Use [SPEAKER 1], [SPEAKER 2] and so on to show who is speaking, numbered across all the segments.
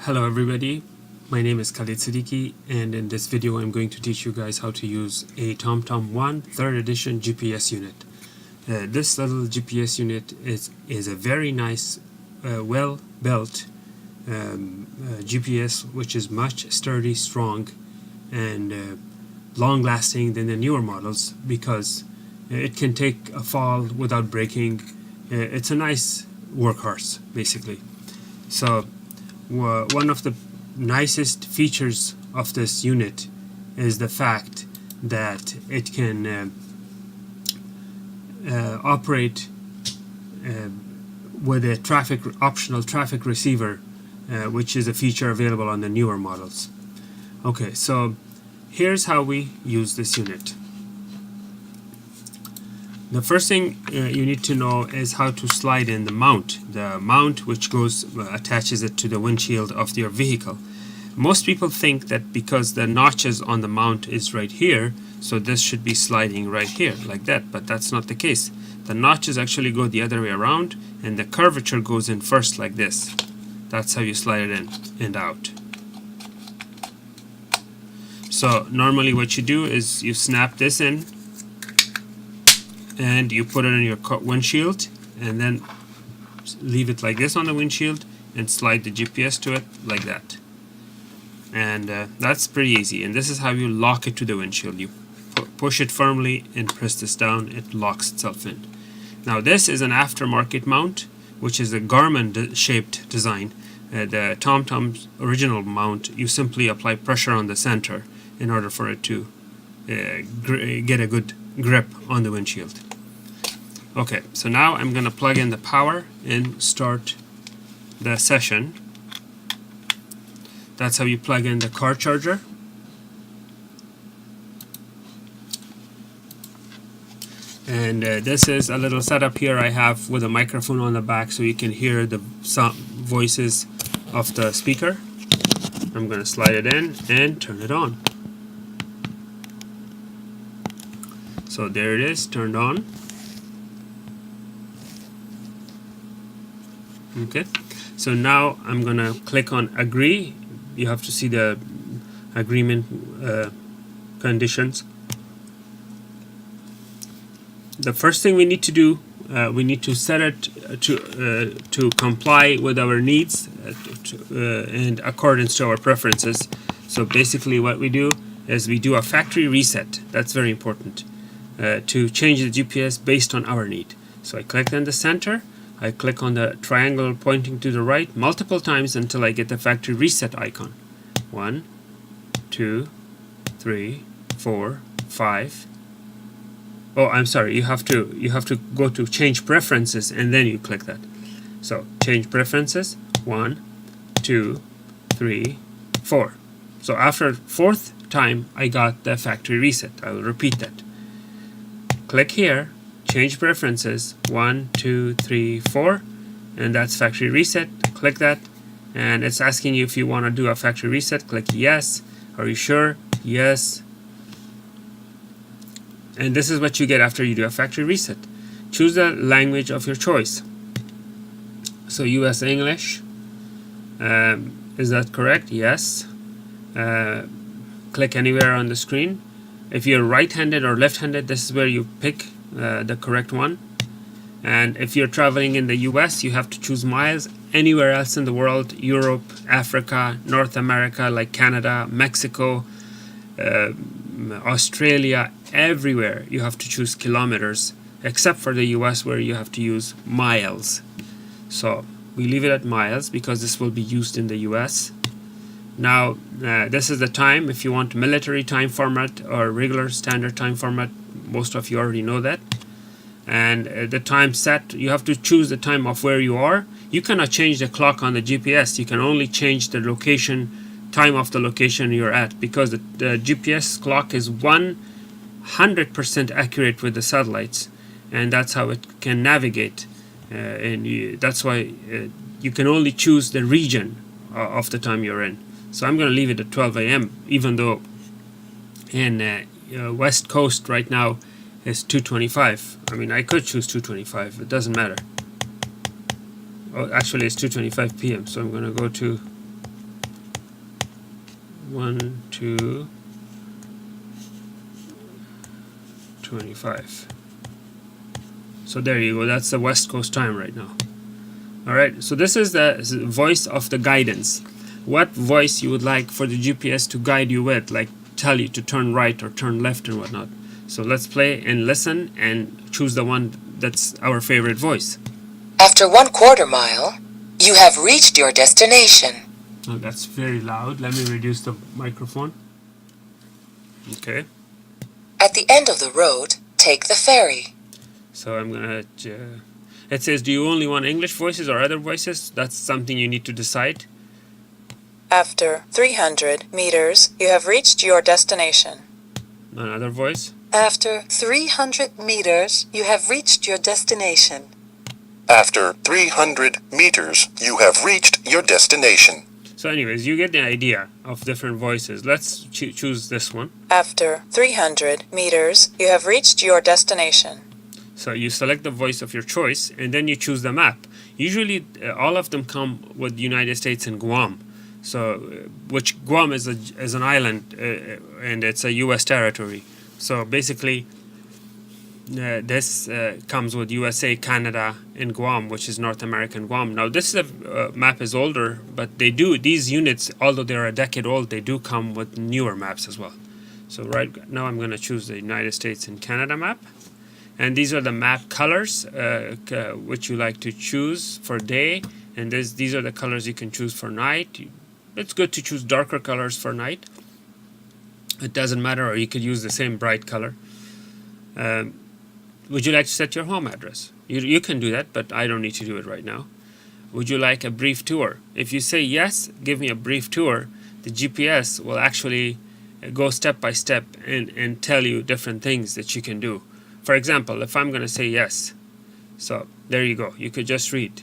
[SPEAKER 1] Hello everybody, my name is Khalid Siddiqui, and in this video I'm going to teach you guys how to use a TomTom One 3rd edition GPS unit. This little GPS unit is a very nice, well-built GPS which is much sturdy, strong, and long-lasting than the newer models because it can take a fall without breaking. It's a nice workhorse basically. So one of the nicest features of this unit is the fact that it can operate with a optional traffic receiver, which is a feature available on the newer models. Okay, so here's how we use this unit. The first thing you need to know is how to slide in the mount. The mount which attaches it to the windshield of your vehicle. Most people think that because the notches on the mount is right here, so this should be sliding right here like that, but that's not the case. The notches actually go the other way around, and the curvature goes in first like this. That's how you slide it in and out. So normally what you do is you snap this in and you put it in your windshield, and then leave it like this on the windshield and slide the GPS to it like that. And that's pretty easy. And this is how you lock it to the windshield. You push it firmly and press this down, it locks itself in. Now this is an aftermarket mount, which is a Garmin shaped design. The TomTom's original mount, you simply apply pressure on the center in order for it to get a good grip on the windshield. Okay, so now I'm going to plug in the power and start the session. That's how you plug in the car charger. And this is a little setup here I have with a microphone on the back so you can hear the voices of the speaker. I'm going to slide it in and turn it on. So there it is, turned on. Okay, so now I'm gonna click on agree. You have to see the agreement conditions. The first thing we need to do, we need to set it to comply with our needs and accordance to our preferences. So basically what we do is we do a factory reset. That's very important, to change the GPS based on our need. So I click in the center, I click on the triangle pointing to the right multiple times until I get the factory reset icon. 1, 2, 3, 4, 5. Oh, I'm sorry, you have to go to change preferences and then you click that. So change preferences, 1, 2, 3, 4. So after 4th time I got the factory reset. I will repeat that. Click here, change preferences, 1, 2, 3, 4, and that's factory reset. Click that, and it's asking you if you want to do a factory reset. Click yes. Are you sure? Yes. And this is what you get after you do a factory reset. Choose the language of your choice. So US English, is that correct? Yes. Click anywhere on the screen. If you're right-handed or left-handed, this is where you pick the correct one. And if you're traveling in the US, you have to choose miles. Anywhere else in the world, Europe, Africa, North America, like Canada, Mexico, Australia, everywhere you have to choose kilometers, except for the US where you have to use miles. So we leave it at miles because this will be used in the US. Now this is the time. If you want military time format or regular standard time format, most of you already know that. And the time set, you have to choose the time of where you are. You cannot change the clock on the GPS. You can only change the location, time of the location you're at, because the GPS clock is 100% accurate with the satellites, and that's how it can navigate. That's why you can only choose the region of the time you're in. So I'm going to leave it at 12 a.m. even though in West Coast right now is 2:25. I mean, I could choose 2:25. It doesn't matter. Oh, actually, it's 2:25 p.m. So I'm going to go to 1 to 25. So there you go, that's the West Coast time right now. Alright, so this is the voice of the guidance. What voice you would like for the GPS to guide you with, like tell you to turn right or turn left and whatnot. So let's play and listen and choose the one that's our favorite voice.
[SPEAKER 2] After 1/4 mile, you have reached your destination.
[SPEAKER 1] Oh, that's very loud. Let me reduce the microphone. Okay.
[SPEAKER 2] At the end of the road, take the ferry.
[SPEAKER 1] So I'm gonna. It says, do you only want English voices or other voices? That's something you need to decide.
[SPEAKER 3] After 300 meters, you have reached your destination.
[SPEAKER 1] Another voice.
[SPEAKER 3] After 300 meters, you have reached your destination.
[SPEAKER 4] After 300 meters, you have reached your destination.
[SPEAKER 1] So anyways, you get the idea of different voices. Let's choose this one.
[SPEAKER 3] After 300 meters, you have reached your destination.
[SPEAKER 1] So you select the voice of your choice, and then you choose the map. Usually, all of them come with the United States and Guam. So, which Guam is an island, and it's a U.S. territory. So basically, this comes with USA, Canada, and Guam, which is North American Guam. Now, this map is older, but these units, although they're a decade old, they do come with newer maps as well. So right now, I'm going to choose the United States and Canada map. And these are the map colors which you like to choose for day, and these are the colors you can choose for night. It's good to choose darker colors for night. It doesn't matter, or you could use the same bright color. Would you like to set your home address? You can do that, but I don't need to do it right now. Would you like a brief tour? If you say yes, give me a brief tour, the GPS will actually go step by step and tell you different things that you can do. For example, if I'm going to say yes, so there you go, you could just read.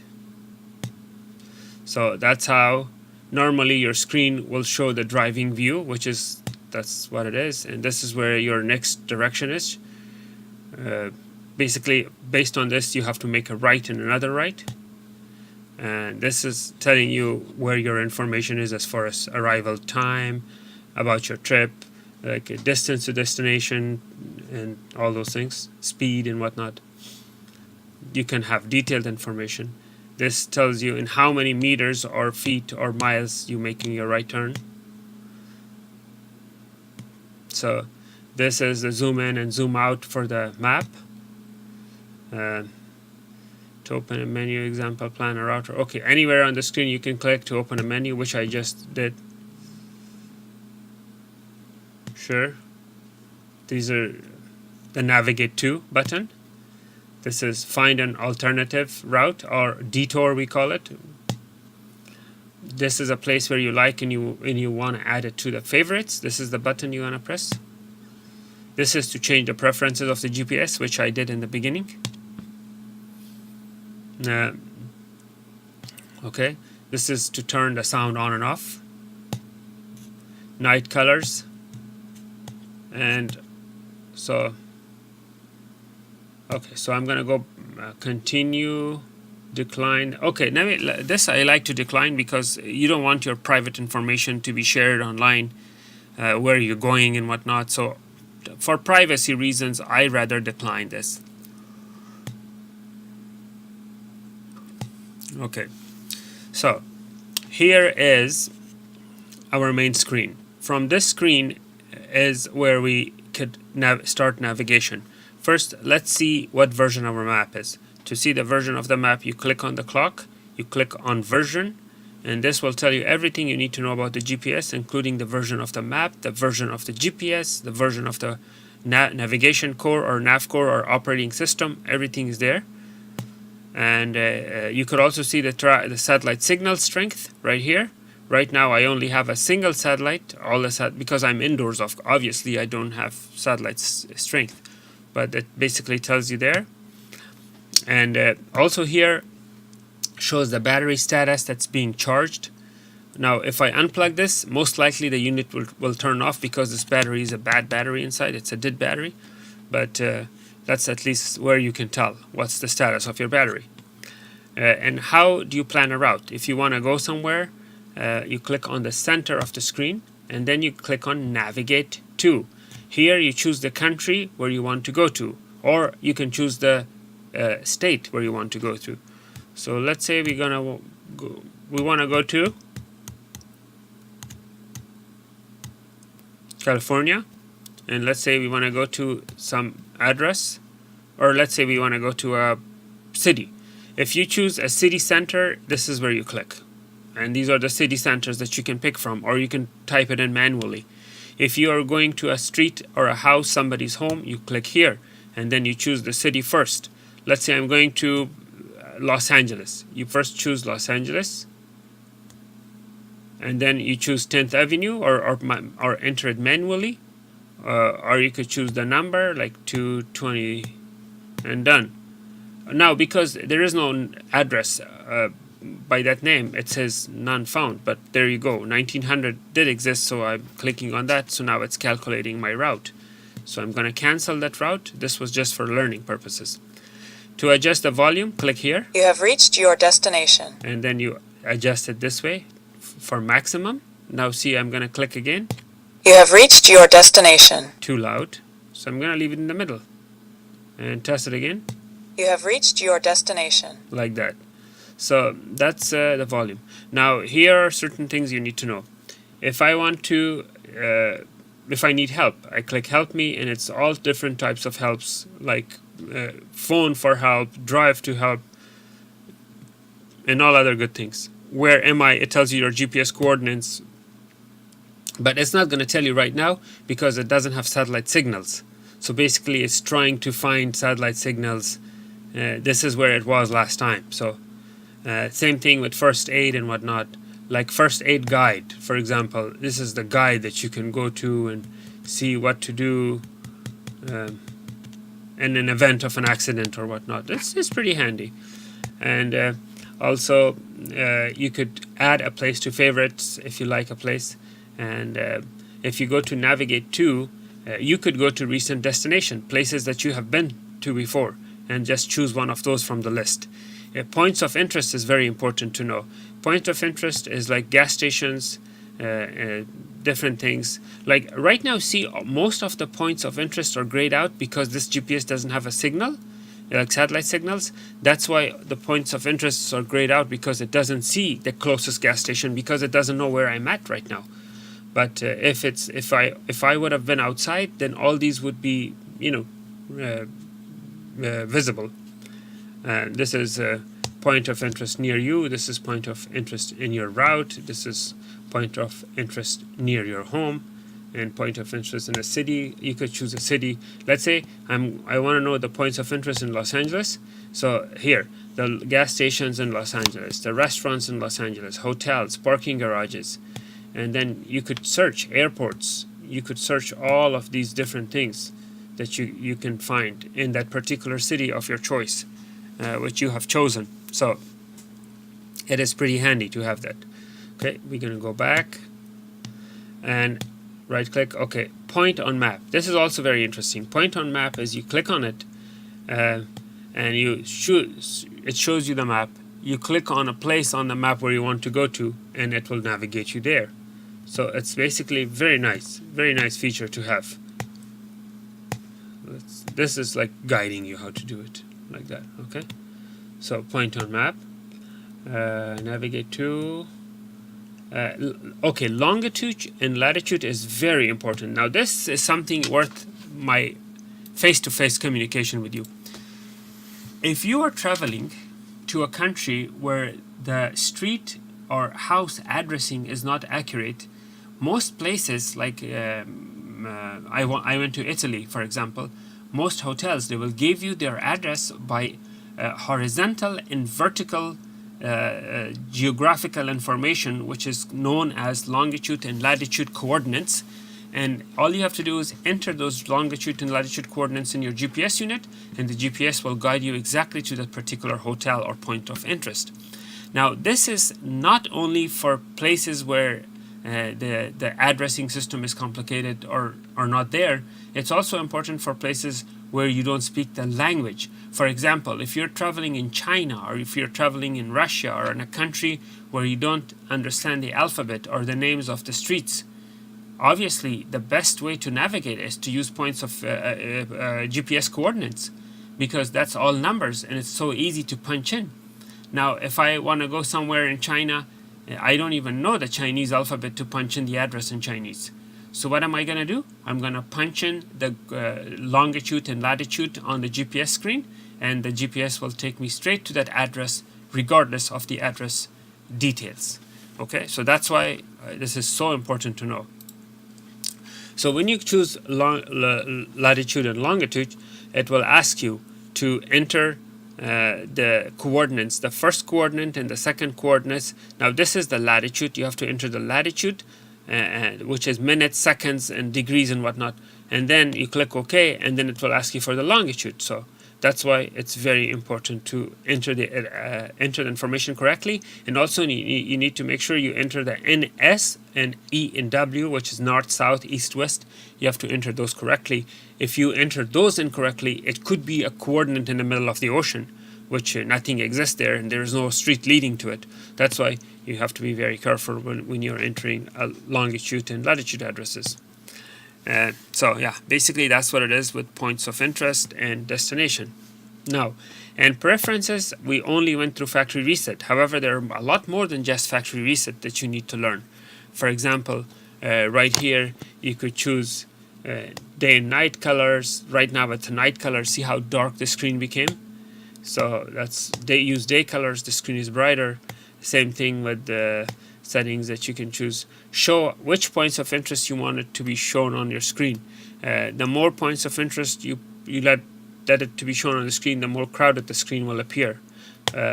[SPEAKER 1] So that's how normally your screen will show the driving view, that's what it is, and this is where your next direction is. Basically, based on this, you have to make a right and another right, and this is telling you where your information is as far as arrival time, about your trip, like a distance to destination, and all those things, speed and whatnot. You can have detailed information. This tells you in how many meters or feet or miles you're making your right turn. So this is the zoom in and zoom out for the map. To open a menu, example, plan, or router. Okay, anywhere on the screen you can click to open a menu, which I just did. Sure. These are the navigate to button. This is find an alternative route, or detour we call it. This is a place where you like and you want to add it to the favorites. This is the button you want to press. This is to change the preferences of the GPS, which I did in the beginning. Okay, this is to turn the sound on and off. Night colors. And so okay, so I'm gonna go continue, decline. Okay, now this I like to decline because you don't want your private information to be shared online, where you're going and whatnot. So for privacy reasons, I rather decline this. Okay, so here is our main screen. From this screen is where we could start navigation. First, let's see what version of our map is. To see the version of the map, you click on the clock, you click on version, and this will tell you everything you need to know about the GPS, including the version of the map, the version of the GPS, the version of the navigation core or nav core or operating system. Everything is there. And you could also see the satellite signal strength right here. Right now I only have a single satellite, because I'm indoors. Obviously I don't have satellite strength, but it basically tells you there. And also here shows the battery status that's being charged. Now if I unplug this, most likely the unit will turn off because this battery is a bad battery inside. It's a dead battery, but that's at least where you can tell what's the status of your battery. And how do you plan a route? If you want to go somewhere, you click on the center of the screen, and then you click on Navigate to. Here you choose the country where you want to go to, or you can choose the state where you want to go to. So let's say we want to go to California, and let's say we want to go to some address, or let's say we want to go to a city. If you choose a city center, this is where you click, and these are the city centers that you can pick from, or you can type it in manually. If you are going to a street or a house, somebody's home, you click here, and then you choose the city first. Let's say I'm going to Los Angeles. You first choose Los Angeles, and then you choose 10th Avenue, or enter it manually, or you could choose the number like 220, and done. Now, because there is no address by that name, it says none found, but there you go. 1900 did exist, so I'm clicking on that, so now it's calculating my route. So I'm going to cancel that route. This was just for learning purposes. To adjust the volume, click here.
[SPEAKER 3] You have reached your destination.
[SPEAKER 1] And then you adjust it this way for maximum. Now see, I'm going to click again.
[SPEAKER 3] You have reached your destination.
[SPEAKER 1] Too loud. So I'm going to leave it in the middle. And test it again.
[SPEAKER 3] You have reached your destination.
[SPEAKER 1] Like that. So that's the volume. Now here are certain things you need to know. If I want to, if I need help, I click help me, and it's all different types of helps, like phone for help, drive to help, and all other good things. Where am I? It tells you your GPS coordinates, but it's not going to tell you right now because it doesn't have satellite signals. So basically it's trying to find satellite signals. This is where it was last time. So same thing with first aid and whatnot. Like first aid guide, for example, this is the guide that you can go to and see what to do in an event of an accident or whatnot. It's pretty handy. And also you could add a place to favorites if you like a place. And if you go to Navigate to, you could go to recent destination, places that you have been to before, and just choose one of those from the list. Points of interest is very important to know. Point of interest is like gas stations, different things. Like right now, see, most of the points of interest are grayed out because this GPS doesn't have a signal, like satellite signals. That's why the points of interest are grayed out, because it doesn't see the closest gas station, because it doesn't know where I'm at right now. But if I would have been outside, then all these would be, visible. This is point of interest near you. This is point of interest in your route. This is point of interest near your home, and point of interest in a city. You could choose a city. Let's say I want to know the points of interest in Los Angeles. So here, the gas stations in Los Angeles, the restaurants in Los Angeles, hotels, parking garages, and then you could search airports. You could search all of these different things that you can find in that particular city of your choice, which you have chosen. So it is pretty handy to have that. Okay, we're going to go back and right click. Okay, point on map. This is also very interesting. Point on map is you click on it and it shows you the map. You click on a place on the map where you want to go to, and it will navigate you there. So it's basically very nice feature to have. This is like guiding you how to do it like that. Okay, so point on map, navigate to. Okay, longitude and latitude is very important. Now this is something worth my face-to-face communication with you. If you are traveling to a country where the street or house addressing is not accurate, most places like I went to Italy, for example. Most hotels, they will give you their address by horizontal and vertical geographical information, which is known as longitude and latitude coordinates. And all you have to do is enter those longitude and latitude coordinates in your GPS unit, and the GPS will guide you exactly to that particular hotel or point of interest. Now, this is not only for places where the addressing system is complicated or not there. It's also important for places where you don't speak the language. For example, if you're traveling in China, or if you're traveling in Russia, or in a country where you don't understand the alphabet or the names of the streets, obviously the best way to navigate is to use points of GPS coordinates, because that's all numbers and it's so easy to punch in. Now, if I want to go somewhere in China, I don't even know the Chinese alphabet to punch in the address in Chinese. So what am I going to do? I'm going to punch in the longitude and latitude on the GPS screen, and the GPS will take me straight to that address regardless of the address details. Okay, so that's why this is so important to know. So when you choose latitude and longitude, it will ask you to enter the coordinates, the first coordinate and the second coordinates. Now this is the latitude. You have to enter the latitude, which is minutes, seconds, and degrees and whatnot. And then you click OK, and then it will ask you for the longitude. So that's why it's very important to enter the information correctly. And also you need to make sure you enter the NS and E and W, which is north, south, east, west. You have to enter those correctly. If you enter those incorrectly, it could be a coordinate in the middle of the ocean, which nothing exists there and there is no street leading to it. That's why you have to be very careful when you're entering longitude and latitude addresses. So yeah, basically that's what it is with points of interest and destination. Now, and preferences, we only went through factory reset. However, there are a lot more than just factory reset that you need to learn. For example, right here, you could choose day and night colors. Right now it's a night color. See how dark the screen became? So that's use day colors, the screen is brighter. Same thing with the settings that you can choose. Show which points of interest you want it to be shown on your screen. The more points of interest you let it to be shown on the screen, the more crowded the screen will appear.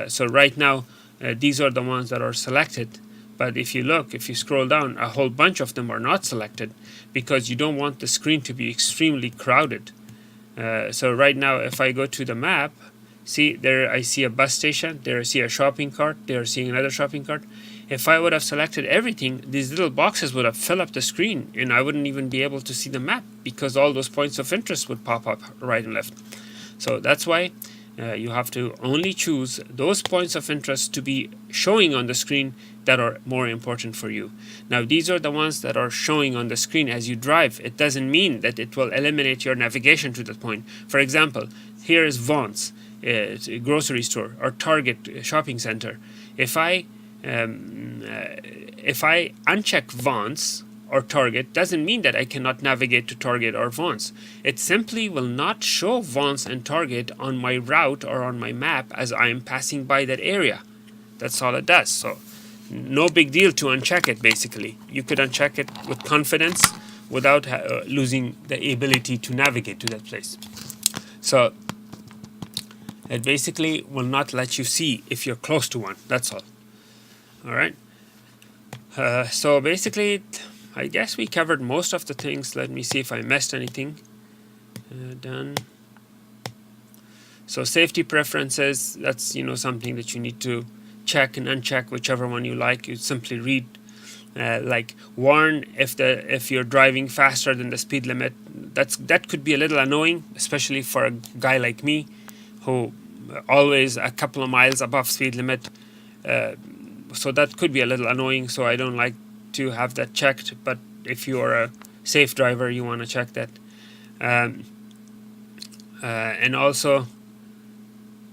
[SPEAKER 1] So right now, these are the ones that are selected. But if you scroll down, a whole bunch of them are not selected because you don't want the screen to be extremely crowded. So right now, if I go to the map, see there I see a bus station, there I see a shopping cart, there I see another shopping cart. If I would have selected everything, these little boxes would have filled up the screen and I wouldn't even be able to see the map because all those points of interest would pop up right and left. So that's why you have to only choose those points of interest to be showing on the screen that are more important for you. Now these are the ones that are showing on the screen as you drive. It doesn't mean that it will eliminate your navigation to that point. For example, here is Vaughn's, a grocery store, or Target shopping center. If I uncheck Vaughn's or Target, doesn't mean that I cannot navigate to Target or Vaughn's. It simply will not show Vaughn's and Target on my route or on my map as I am passing by that area. That's all it does. So no big deal to uncheck it. Basically, you could uncheck it with confidence without losing the ability to navigate to that place. So it basically will not let you see if you're close to one. That's all. All right. So basically, I guess we covered most of the things. Let me see if I missed anything. Done. So safety preferences, that's something that you need to check and uncheck, whichever one you like. You simply read like warn if you're driving faster than the speed limit. That could be a little annoying, especially for a guy like me who always a couple of miles above speed limit. So that could be a little annoying, so I don't like to have that checked. But if you are a safe driver, you want to check that. And also,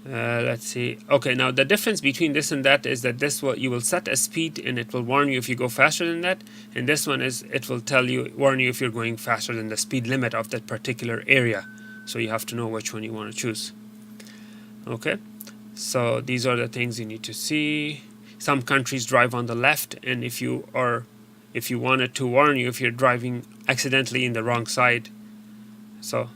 [SPEAKER 1] let's see. Okay, now the difference between this and that is that you will set a speed and it will warn you if you go faster than that. And this one is it will warn you if you're going faster than the speed limit of that particular area. So you have to know which one you want to choose. Okay, so these are the things you need to see. Some countries drive on the left, and if you wanted to warn you if you're driving accidentally in the wrong side. So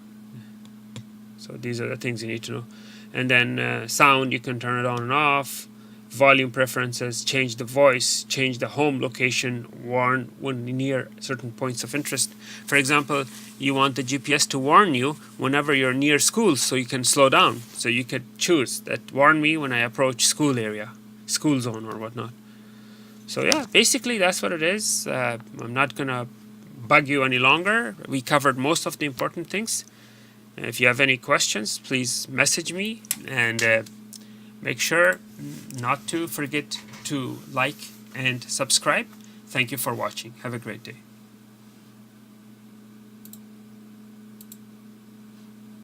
[SPEAKER 1] these are the things you need to know. And then sound, you can turn it on and off. Volume preferences, change the voice, change the home location, warn when near certain points of interest. For example, you want the GPS to warn you whenever you're near schools so you can slow down. So you could choose that warn me when I approach school area, school zone or whatnot. So yeah, basically that's what it is. I'm not gonna bug you any longer. We covered most of the important things. If you have any questions, please message me, and make sure not to forget to like and subscribe. Thank you for watching. Have a great day.